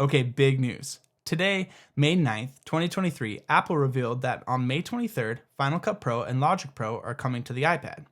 Okay, big news. Today, May 9th, 2023, Apple revealed that on May 23rd, Final Cut Pro and Logic Pro are coming to the iPad.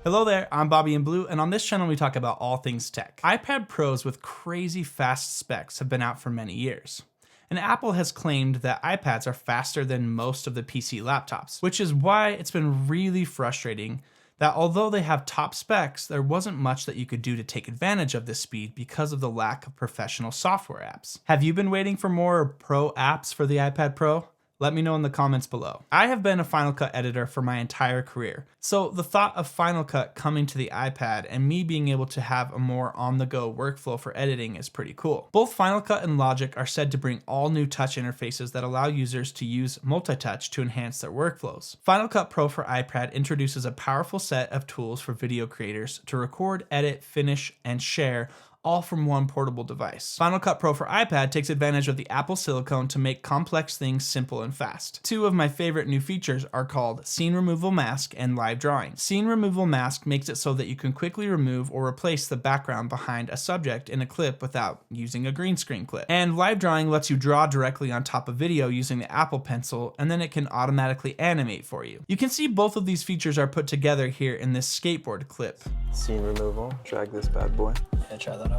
Hello there, I'm BobbyInBlue, and on this channel we talk about all things tech. iPad Pros with crazy fast specs have been out for many years. And Apple has claimed that iPads are faster than most of the PC laptops, which is why it's been really frustrating that although they have top specs, there wasn't much that you could do to take advantage of this speed because of the lack of professional software apps. Have you been waiting for more pro apps for the iPad Pro? Let me know in the comments below. I have been a Final Cut editor for my entire career, so the thought of Final Cut coming to the iPad and me being able to have a more on-the-go workflow for editing is pretty cool. Both Final Cut and Logic are said to bring all new touch interfaces that allow users to use multi-touch to enhance their workflows. Final Cut Pro for iPad introduces a powerful set of tools for video creators to record, edit, finish, and share all from one portable device. Final Cut Pro for iPad takes advantage of the Apple silicone to make complex things simple and fast. Two of my favorite new features are called Scene Removal Mask and Live Drawing. Scene Removal Mask makes it so that you can quickly remove or replace the background behind a subject in a clip without using a green screen clip. And Live Drawing lets you draw directly on top of video using the Apple Pencil, and then it can automatically animate for you. You can see both of these features are put together here in this skateboard clip. Scene removal, drag this bad boy. Yeah, try that out.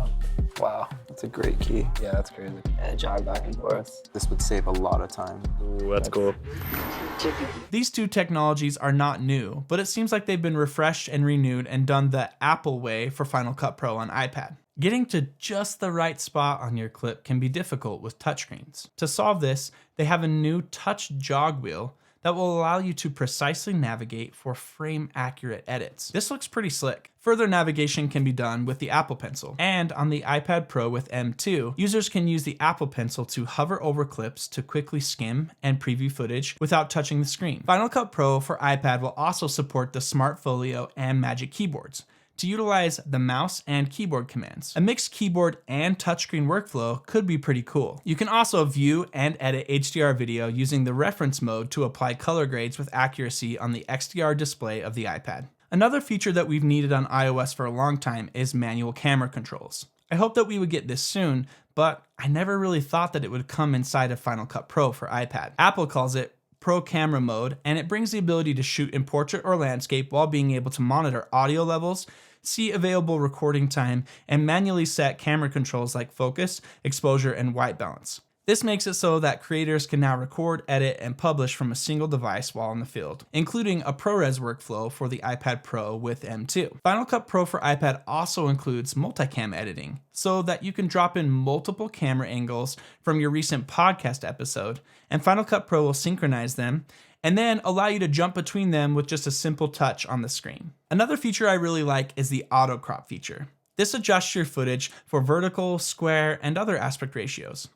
Wow. That's a great key. Yeah, that's crazy. And jog back and forth. This would save a lot of time. Ooh, that's cool. These two technologies are not new, but it seems like they've been refreshed and renewed and done the Apple way for Final Cut Pro on iPad. Getting to just the right spot on your clip can be difficult with touchscreens. To solve this, they have a new touch jog wheel that will allow you to precisely navigate for frame-accurate edits. This looks pretty slick. Further navigation can be done with the Apple Pencil. And on the iPad Pro with M2, users can use the Apple Pencil to hover over clips to quickly skim and preview footage without touching the screen. Final Cut Pro for iPad will also support the Smart Folio and Magic keyboards to utilize the mouse and keyboard commands. A mixed keyboard and touchscreen workflow could be pretty cool. You can also view and edit HDR video using the reference mode to apply color grades with accuracy on the XDR display of the iPad. Another feature that we've needed on iOS for a long time is manual camera controls. I hope that we would get this soon, but I never really thought that it would come inside of Final Cut Pro for iPad. Apple calls it Pro Camera Mode, and it brings the ability to shoot in portrait or landscape while being able to monitor audio levels, see available recording time, and manually set camera controls like focus, exposure, and white balance. This makes it so that creators can now record, edit, and publish from a single device while in the field, including a ProRes workflow for the iPad Pro with M2. Final Cut Pro for iPad also includes multicam editing, so that you can drop in multiple camera angles from your recent podcast episode, and Final Cut Pro will synchronize them and then allow you to jump between them with just a simple touch on the screen. Another feature I really like is the auto crop feature. This adjusts your footage for vertical, square, and other aspect ratios.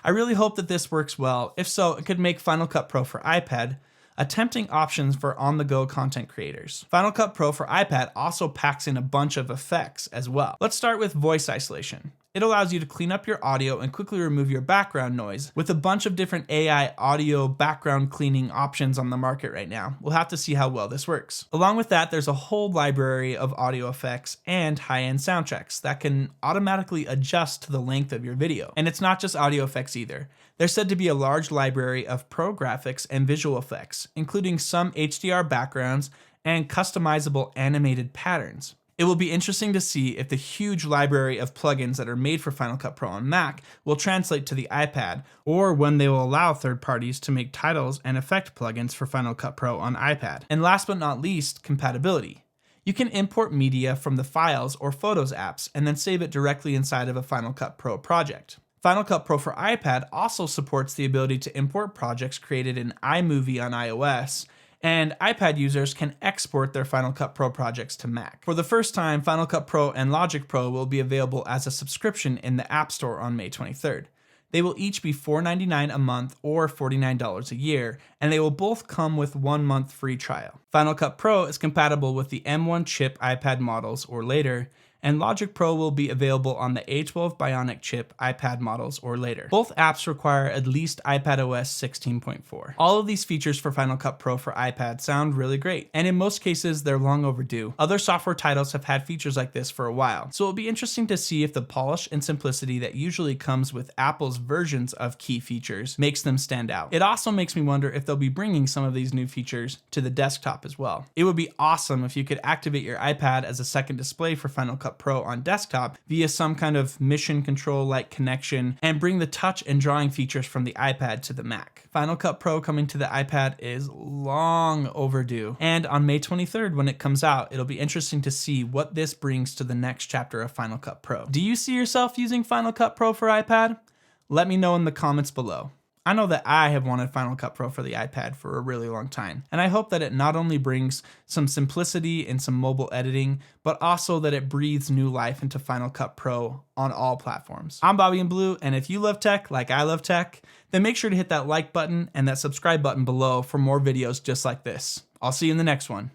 I really hope that this works well. If so, it could make Final Cut Pro for iPad a tempting option for on-the-go content creators. Final Cut Pro for iPad also packs in a bunch of effects as well. Let's start with voice isolation. It allows you to clean up your audio and quickly remove your background noise with a bunch of different AI audio background cleaning options on the market right now. We'll have to see how well this works. Along with that, there's a whole library of audio effects and high-end sound checks that can automatically adjust to the length of your video. And it's not just audio effects either. There's said to be a large library of pro graphics and visual effects, including some HDR backgrounds and customizable animated patterns. It will be interesting to see if the huge library of plugins that are made for Final Cut Pro on Mac will translate to the iPad, or when they will allow third parties to make titles and effect plugins for Final Cut Pro on iPad. And last but not least, compatibility. You can import media from the Files or Photos apps and then save it directly inside of a Final Cut Pro project. Final Cut Pro for iPad also supports the ability to import projects created in iMovie on iOS, and iPad users can export their Final Cut Pro projects to Mac. For the first time, Final Cut Pro and Logic Pro will be available as a subscription in the App Store on May 23rd. They will each be $4.99 a month or $49 a year, and they will both come with 1 month free trial. Final Cut Pro is compatible with the M1 chip iPad models or later, and Logic Pro will be available on the A12 Bionic chip iPad models or later. Both apps require at least iPadOS 16.4. All of these features for Final Cut Pro for iPad sound really great, and in most cases they're long overdue. Other software titles have had features like this for a while, so it'll be interesting to see if the polish and simplicity that usually comes with Apple's versions of key features makes them stand out. It also makes me wonder if they'll be bringing some of these new features to the desktop as well. It would be awesome if you could activate your iPad as a second display for Final Cut Pro on desktop via some kind of mission control like connection and bring the touch and drawing features from the iPad to the Mac. Final Cut Pro coming to the iPad is long overdue, and on May 23rd when it comes out, it'll be interesting to see what this brings to the next chapter of Final Cut Pro. Do you see yourself using Final Cut Pro for iPad? Let me know in the comments below. I know that I have wanted Final Cut Pro for the iPad for a really long time, and I hope that it not only brings some simplicity and some mobile editing, but also that it breathes new life into Final Cut Pro on all platforms. I'm BobbyInBlue, and if you love tech like I love tech, then make sure to hit that like button and that subscribe button below for more videos just like this. I'll see you in the next one.